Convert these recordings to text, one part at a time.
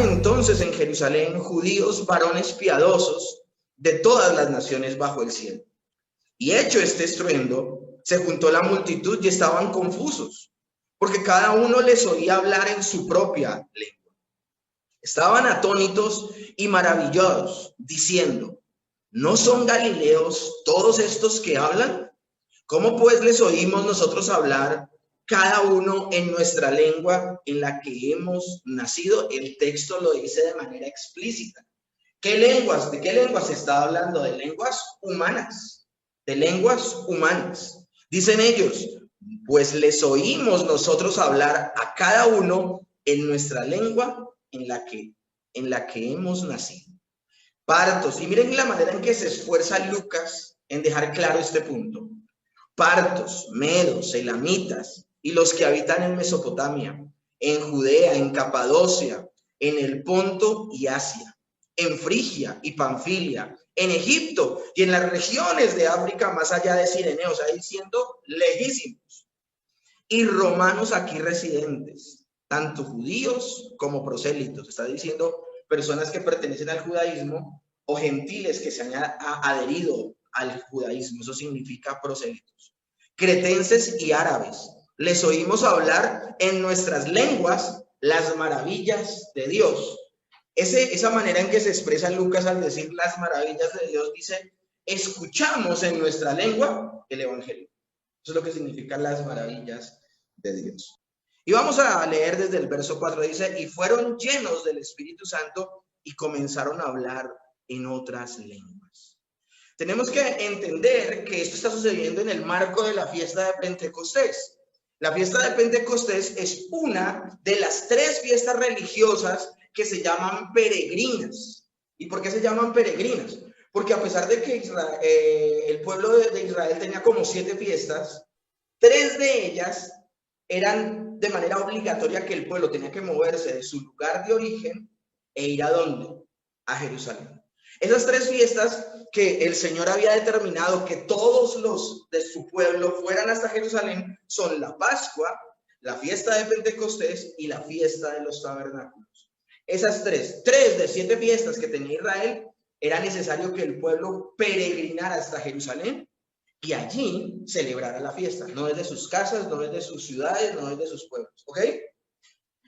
entonces en Jerusalén judíos varones piadosos de todas las naciones bajo el cielo. Y hecho este estruendo, se juntó la multitud y estaban confusos, porque cada uno les oía hablar en su propia lengua. Estaban atónitos y maravillados, diciendo: ¿no son galileos todos estos que hablan? ¿Cómo pues les oímos nosotros hablar, cada uno en nuestra lengua en la que hemos nacido? El texto lo dice de manera explícita. ¿Qué lenguas? ¿De qué lenguas se está hablando? De lenguas humanas. De lenguas humanas. Dicen ellos: pues les oímos nosotros hablar a cada uno en nuestra lengua en la que hemos nacido. Partos, y miren la manera en que se esfuerza Lucas en dejar claro este punto. Partos, medos, elamitas y los que habitan en Mesopotamia, en Judea, en Capadocia, en el Ponto y Asia, en Frigia y Panfilia, en Egipto y en las regiones de África más allá de Cireneo, o sea, diciendo lejísimos, y romanos aquí residentes, tanto judíos como prosélitos, está diciendo personas que pertenecen al judaísmo o gentiles que se han adherido al judaísmo, eso significa prosélitos, cretenses y árabes. Les oímos hablar en nuestras lenguas las maravillas de Dios. Esa manera en que se expresa Lucas al decir las maravillas de Dios, dice: escuchamos en nuestra lengua el evangelio. Eso es lo que significa las maravillas de Dios. Y vamos a leer desde el verso 4, dice: y fueron llenos del Espíritu Santo y comenzaron a hablar en otras lenguas. Tenemos que entender que esto está sucediendo en el marco de la fiesta de Pentecostés. La fiesta de Pentecostés es una de las 3 fiestas religiosas que se llaman peregrinas. ¿Y por qué se llaman peregrinas? Porque a pesar de que el pueblo de Israel tenía como 7 fiestas, 3 de ellas eran de manera obligatoria que el pueblo tenía que moverse de su lugar de origen e ir ¿a dónde? A Jerusalén. Esas 3 fiestas que el Señor había determinado que todos los de su pueblo fueran hasta Jerusalén son la Pascua, la fiesta de Pentecostés y la fiesta de los tabernáculos. Esas 3 de 7 fiestas que tenía Israel, era necesario que el pueblo peregrinara hasta Jerusalén y allí celebrara la fiesta, no desde sus casas, no desde sus ciudades, no desde sus pueblos, ¿ok?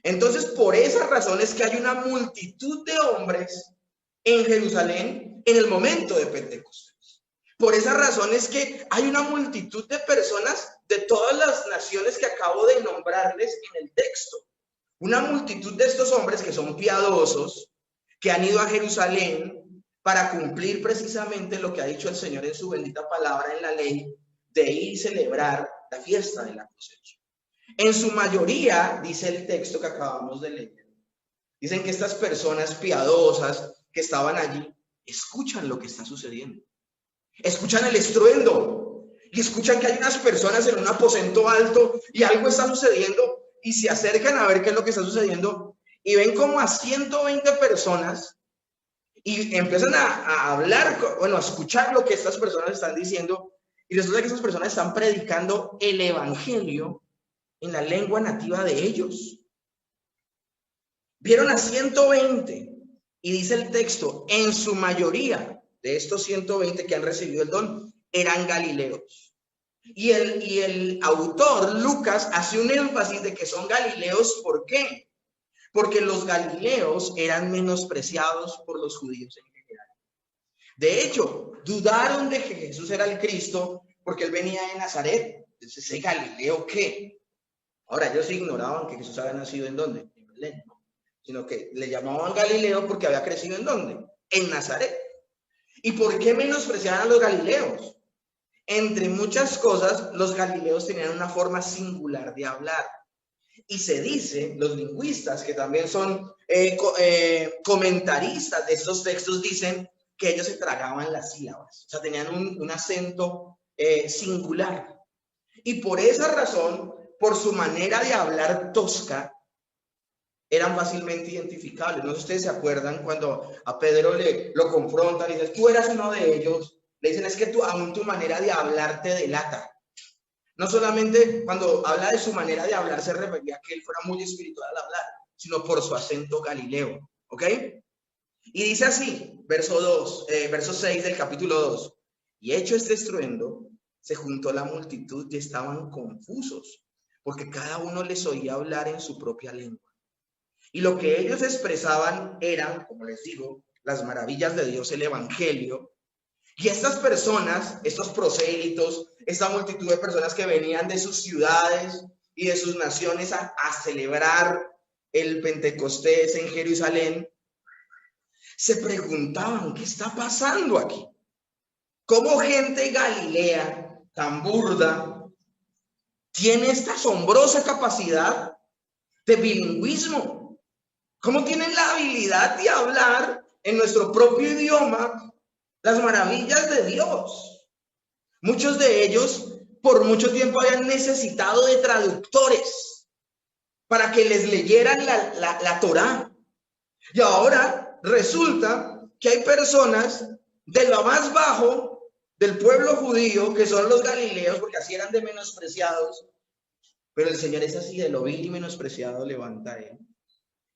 Entonces, por esas razones que hay una multitud de hombres en Jerusalén en el momento de Pentecostés. Por esas razones que hay una multitud de personas de todas las naciones que acabo de nombrarles en el texto. Una multitud de estos hombres que son piadosos, que han ido a Jerusalén para cumplir precisamente lo que ha dicho el Señor en su bendita palabra en la ley, de ir y celebrar la fiesta de la cosecha. En su mayoría, dice el texto que acabamos de leer, dicen que estas personas piadosas que estaban allí escuchan lo que está sucediendo, escuchan el estruendo y escuchan que hay unas personas en un aposento alto y algo está sucediendo y se acercan a ver qué es lo que está sucediendo y ven como a 120 personas y empiezan a hablar, bueno, a escuchar lo que estas personas están diciendo y resulta que estas personas están predicando el evangelio en la lengua nativa de ellos. Vieron a 120 y dice el texto, en su mayoría de estos 120 que han recibido el don, eran galileos. Y el autor, Lucas, hace un énfasis de que son galileos, ¿por qué? Porque los galileos eran menospreciados por los judíos en general. De hecho, dudaron de que Jesús era el Cristo porque él venía de Nazaret. Entonces, ¿ese Galileo qué? Ahora, ellos ignoraban que Jesús había nacido ¿en dónde? En Belén, ¿no? Sino que le llamaban Galileo porque había crecido ¿en dónde? En Nazaret. ¿Y por qué menospreciaban a los galileos? Entre muchas cosas, los galileos tenían una forma singular de hablar. Y se dice, los lingüistas, que también son comentaristas de estos textos, dicen que ellos se tragaban las sílabas. O sea, tenían un acento singular. Y por esa razón, por su manera de hablar tosca, eran fácilmente identificables. No sé si ustedes se acuerdan cuando a Pedro lo confrontan y dicen, tú eras uno de ellos. Le dicen, es que aún tu manera de hablar te delata. No solamente cuando habla de su manera de hablar se refería a que él fuera muy espiritual al hablar, sino por su acento galileo, ¿Ok? Y dice así, verso 6 del capítulo 2. Y hecho este estruendo, se juntó la multitud y estaban confusos, porque cada uno les oía hablar en su propia lengua. Y lo que ellos expresaban eran, como les digo, las maravillas de Dios, el evangelio. Y estas personas, estos prosélitos, esta multitud de personas que venían de sus ciudades y de sus naciones a celebrar el Pentecostés en Jerusalén, se preguntaban, ¿qué está pasando aquí? ¿Cómo gente galilea tan burda tiene esta asombrosa capacidad de bilingüismo? ¿Cómo tienen la habilidad de hablar en nuestro propio idioma las maravillas de Dios? Muchos de ellos por mucho tiempo habían necesitado de traductores para que les leyeran la Torá. Y ahora resulta que hay personas de lo más bajo del pueblo judío, que son los galileos, porque así eran de menospreciados, pero el Señor es así, de lo vil y menospreciado levanta a él.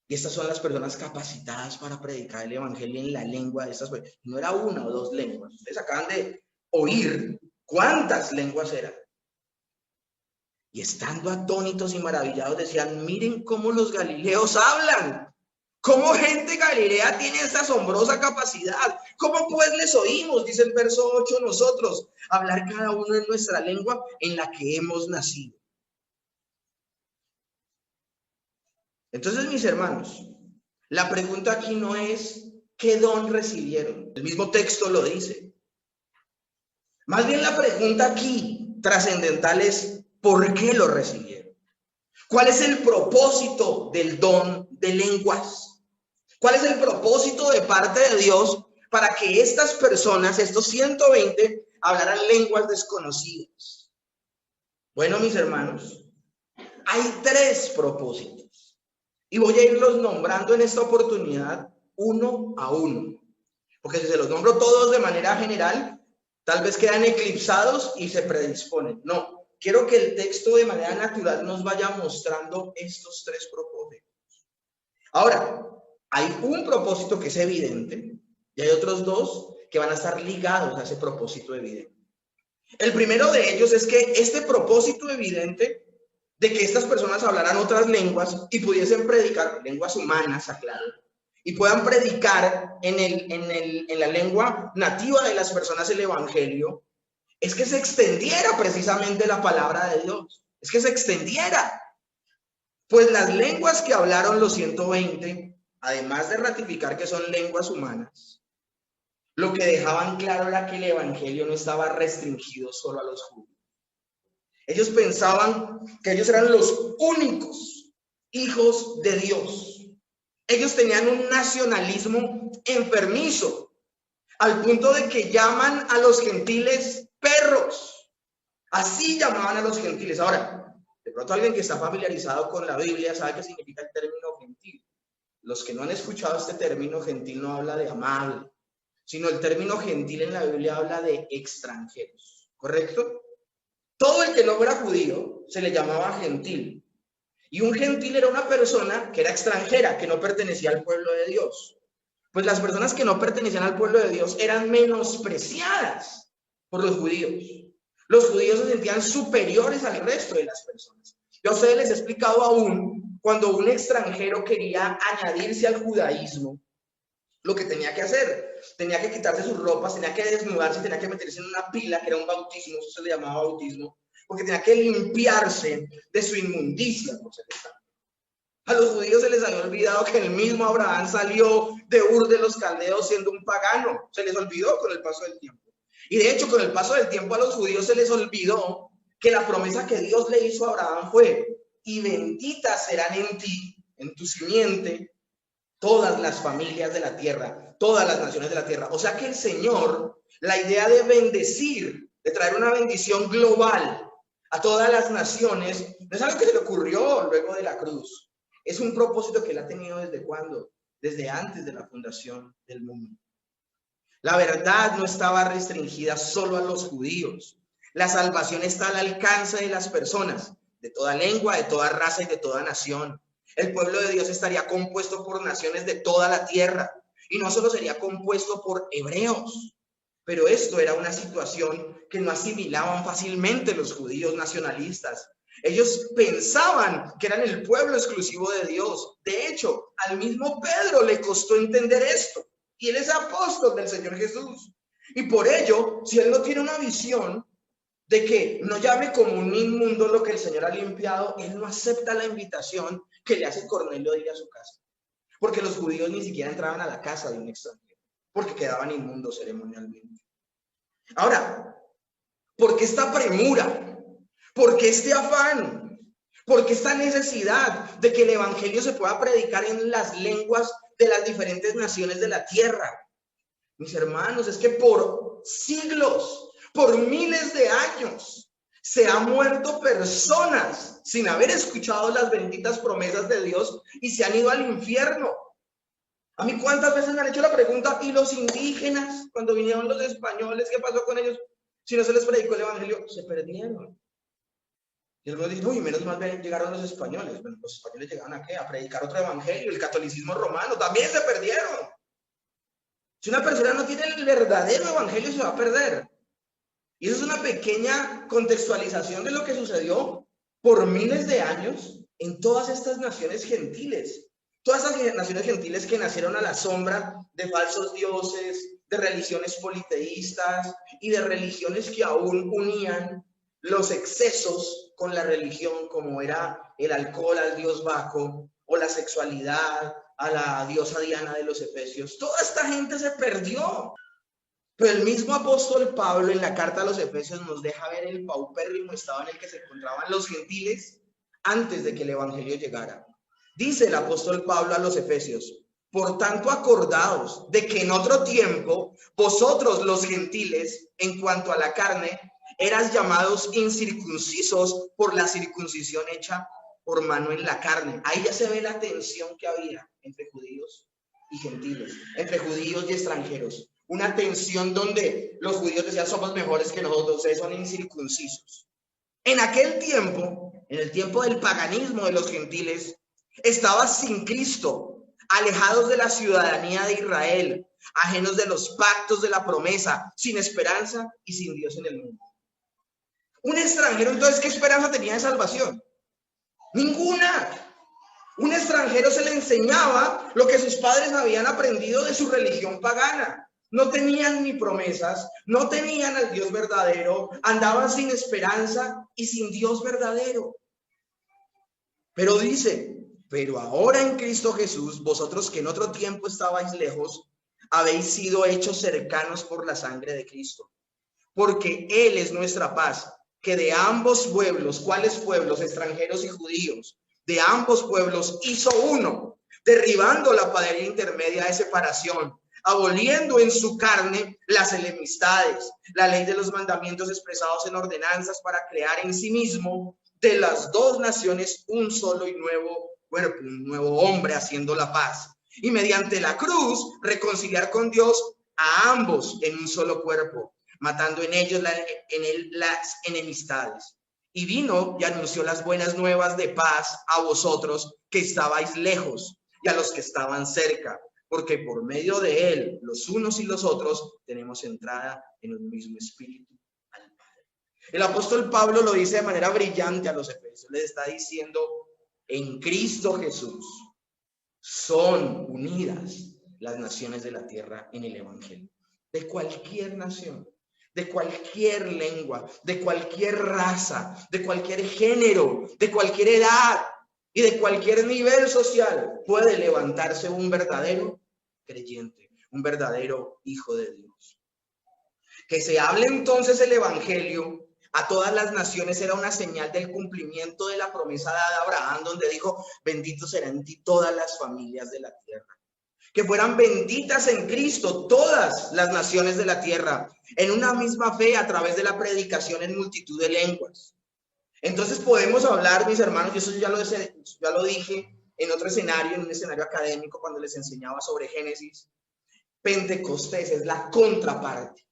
Y estas son las personas capacitadas para predicar el evangelio en la lengua de estas personas. No era una o dos lenguas. Ustedes acaban de oír cuántas lenguas eran. Y estando atónitos y maravillados decían, miren cómo los galileos hablan. ¿Cómo gente galilea tiene esa asombrosa capacidad? ¿Cómo pues les oímos? Dice el verso 8, nosotros, hablar cada uno en nuestra lengua en la que hemos nacido. Entonces, mis hermanos, la pregunta aquí no es ¿qué don recibieron? El mismo texto lo dice. Más bien la pregunta aquí trascendental es ¿por qué lo recibieron? ¿Cuál es el propósito del don de lenguas? ¿Cuál es el propósito de parte de Dios para que estas personas, estos 120, hablaran lenguas desconocidas? Bueno, mis hermanos, hay 3 propósitos y voy a irlos nombrando en esta oportunidad uno a uno, porque si se los nombro todos de manera general, tal vez quedan eclipsados y se predisponen. No, quiero que el texto de manera natural nos vaya mostrando estos 3 propósitos. Ahora, hay un propósito que es evidente y hay otros 2 que van a estar ligados a ese propósito evidente. El primero de ellos es que este propósito evidente de que estas personas hablaran otras lenguas y pudiesen predicar, lenguas humanas, aclaro, y puedan predicar en la lengua nativa de las personas el evangelio, es que se extendiera precisamente la palabra de Dios, es que se extendiera. Pues las lenguas que hablaron los 120, además de ratificar que son lenguas humanas, lo que dejaban claro era que el evangelio no estaba restringido solo a los judíos. Ellos pensaban que ellos eran los únicos hijos de Dios. Ellos tenían un nacionalismo enfermizo, al punto de que llaman a los gentiles perros. Así llamaban a los gentiles. Ahora, de pronto alguien que está familiarizado con la Biblia sabe qué significa el término gentil. Los que no han escuchado este término gentil no habla de amable, sino el término gentil en la Biblia habla de extranjeros, ¿correcto? Todo el que no era judío se le llamaba gentil. Y un gentil era una persona que era extranjera, que no pertenecía al pueblo de Dios. Pues las personas que no pertenecían al pueblo de Dios eran menospreciadas por los judíos. Los judíos se sentían superiores al resto de las personas. Yo a ustedes les he explicado aún, cuando un extranjero quería añadirse al judaísmo, lo que tenía que hacer. Tenía que quitarse sus ropas, tenía que desnudarse, tenía que meterse en una pila, que era un bautismo, eso se le llamaba bautismo, porque tenía que limpiarse de su inmundicia. A los judíos se les había olvidado que el mismo Abraham salió de Ur de los Caldeos siendo un pagano. Se les olvidó con el paso del tiempo. Y de hecho, con el paso del tiempo a los judíos se les olvidó que la promesa que Dios le hizo a Abraham fue: y benditas serán en ti, en tu simiente, todas las familias de la tierra, todas las naciones de la tierra. O sea que el Señor, la idea de bendecir, de traer una bendición global a todas las naciones, no es algo que se le ocurrió luego de la cruz. Es un propósito que él ha tenido ¿desde cuándo? Desde antes de la fundación del mundo. La verdad no estaba restringida solo a los judíos. La salvación está al alcance de las personas, de toda lengua, de toda raza y de toda nación. El pueblo de Dios estaría compuesto por naciones de toda la tierra y no solo sería compuesto por hebreos. Pero esto era una situación que no asimilaban fácilmente los judíos nacionalistas. Ellos pensaban que eran el pueblo exclusivo de Dios. De hecho, al mismo Pedro le costó entender esto. Y él es apóstol del Señor Jesús. Y por ello, si él no tiene una visión de que no llame como un inmundo lo que el Señor ha limpiado, él no acepta la invitación que le hace Cornelio de ir a su casa. Porque los judíos ni siquiera entraban a la casa de un extranjero, porque quedaban inmundos ceremonialmente. Ahora, ¿por qué esta premura? ¿Por qué este afán? ¿Por qué esta necesidad de que el evangelio se pueda predicar en las lenguas de las diferentes naciones de la tierra? Mis hermanos, es que por siglos, por miles de años, se han muerto personas sin haber escuchado las benditas promesas de Dios y se han ido al infierno. A mí cuántas veces me han hecho la pregunta, ¿y los indígenas? Cuando vinieron los españoles, ¿qué pasó con ellos? Si no se les predicó el evangelio, se perdieron. Y algunos dicen, uy, menos mal llegaron los españoles. Bueno, los españoles llegaron ¿a qué? A predicar otro evangelio, el catolicismo romano, también se perdieron. Si una persona no tiene el verdadero evangelio, se va a perder. Y eso es una pequeña contextualización de lo que sucedió por miles de años en todas estas naciones gentiles. Todas esas naciones gentiles que nacieron a la sombra de falsos dioses, de religiones politeístas y de religiones que aún unían los excesos con la religión, como era el alcohol al dios Baco o la sexualidad a la diosa Diana de los Efesios. Toda esta gente se perdió. Pero el mismo apóstol Pablo en la carta a los Efesios nos deja ver el paupérrimo estado en el que se encontraban los gentiles antes de que el evangelio llegara. Dice el apóstol Pablo a los Efesios: por tanto, acordaos de que en otro tiempo vosotros los gentiles, en cuanto a la carne, eras llamados incircuncisos por la circuncisión hecha por mano en la carne. Ahí ya se ve la tensión que había entre judíos y gentiles, entre judíos y extranjeros. Una tensión donde los judíos decían, somos mejores que nosotros, ustedes son incircuncisos. En aquel tiempo, en el tiempo del paganismo de los gentiles, estaba sin Cristo, alejados de la ciudadanía de Israel, ajenos de los pactos de la promesa, sin esperanza y sin Dios en el mundo. Un extranjero, entonces, ¿qué esperanza tenía de salvación? Ninguna. Un extranjero se le enseñaba lo que sus padres habían aprendido de su religión pagana. No tenían ni promesas, no tenían al Dios verdadero, andaban sin esperanza y sin Dios verdadero. Pero dice, pero ahora en Cristo Jesús, vosotros que en otro tiempo estabais lejos, habéis sido hechos cercanos por la sangre de Cristo. Porque Él es nuestra paz, que de ambos pueblos, ¿cuáles pueblos? Extranjeros y judíos, de ambos pueblos hizo uno, derribando la pared intermedia de separación, aboliendo en su carne las enemistades, la ley de los mandamientos expresados en ordenanzas para crear en sí mismo de las dos naciones un solo y nuevo cuerpo, un nuevo hombre haciendo la paz. Y mediante la cruz reconciliar con Dios a ambos en un solo cuerpo, matando en ellos las enemistades. Y vino y anunció las buenas nuevas de paz a vosotros que estabais lejos y a los que estaban cerca, porque por medio de él, los unos y los otros, tenemos entrada en un mismo espíritu al Padre. El apóstol Pablo lo dice de manera brillante a los efesios. Les está diciendo, en Cristo Jesús son unidas las naciones de la tierra en el evangelio. De cualquier nación, de cualquier lengua, de cualquier raza, de cualquier género, de cualquier edad y de cualquier nivel social, puede levantarse un verdadero creyente, un verdadero hijo de Dios. Que se hable entonces el evangelio a todas las naciones era una señal del cumplimiento de la promesa dada a Abraham, donde dijo, bendito serán en ti todas las familias de la tierra. Que fueran benditas en Cristo todas las naciones de la tierra, en una misma fe a través de la predicación en multitud de lenguas. Entonces podemos hablar, mis hermanos, y eso ya lo dije en otro escenario, en un escenario académico, cuando les enseñaba sobre Génesis. Pentecostés es la contraparte,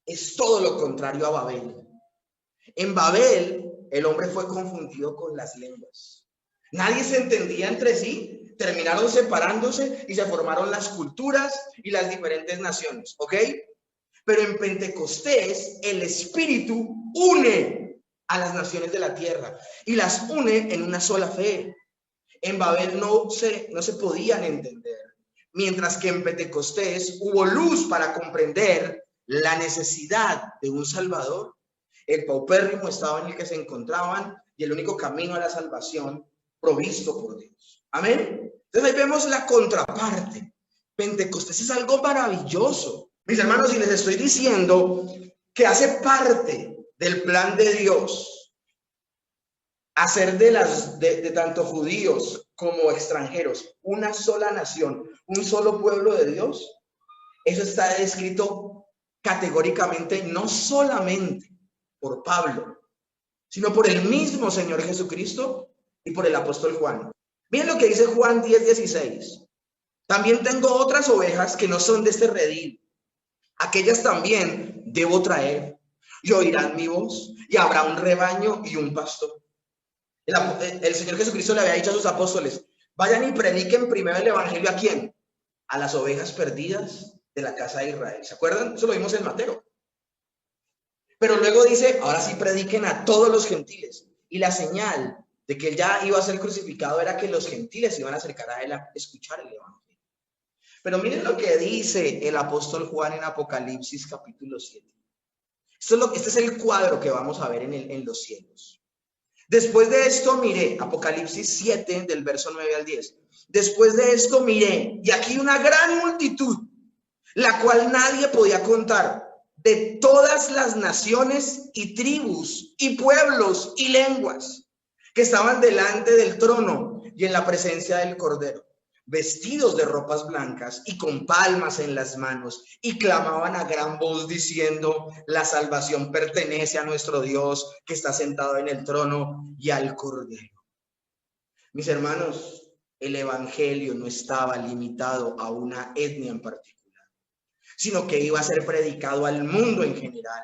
es todo lo contrario a Babel. En Babel, el hombre fue confundido con las lenguas. Nadie se entendía entre sí, terminaron separándose y se formaron las culturas y las diferentes naciones, ¿ok? Pero en Pentecostés el Espíritu une a las naciones de la tierra y las une en una sola fe. En Babel no se podían entender, mientras que en Pentecostés hubo luz para comprender la necesidad de un Salvador, el paupérrimo estado en el que se encontraban y el único camino a la salvación provisto por Dios. Amén. Entonces ahí vemos la contraparte. Pentecostés es algo maravilloso. Mis hermanos, y les estoy diciendo que hace parte del plan de Dios hacer de tanto judíos como extranjeros una sola nación, un solo pueblo de Dios. Eso está descrito categóricamente no solamente por Pablo, sino por el mismo Señor Jesucristo y por el apóstol Juan. Miren lo que dice Juan 10:16. También tengo otras ovejas que no son de este redil. Aquellas también debo traer y oirán mi voz y habrá un rebaño y un pastor. El Señor Jesucristo le había dicho a sus apóstoles, vayan y prediquen primero el evangelio ¿a quién? A las ovejas perdidas de la casa de Israel. ¿Se acuerdan? Eso lo vimos en Mateo. Pero luego dice, ahora sí prediquen a todos los gentiles. Y la señal de que él ya iba a ser crucificado era que los gentiles iban a acercar a él a escuchar el evangelio. Pero miren lo que dice el apóstol Juan en Apocalipsis capítulo 7. Este es el cuadro que vamos a ver en los cielos. Después de esto miré, Apocalipsis 7 del verso 9 al 10. Después de esto miré, y aquí una gran multitud, la cual nadie podía contar, de todas las naciones y tribus y pueblos y lenguas, que estaban delante del trono y en la presencia del Cordero, vestidos de ropas blancas y con palmas en las manos, y clamaban a gran voz diciendo, la salvación pertenece a nuestro Dios que está sentado en el trono y al Cordero. Mis hermanos, el evangelio no estaba limitado a una etnia en particular, sino que iba a ser predicado al mundo en general.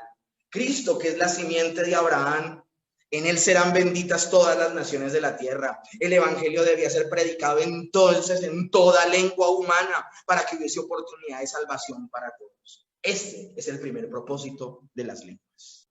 Cristo, que es la simiente de Abraham, en él serán benditas todas las naciones de la tierra. El evangelio debía ser predicado entonces en toda lengua humana para que hubiese oportunidad de salvación para todos. Este es el primer propósito de las lenguas.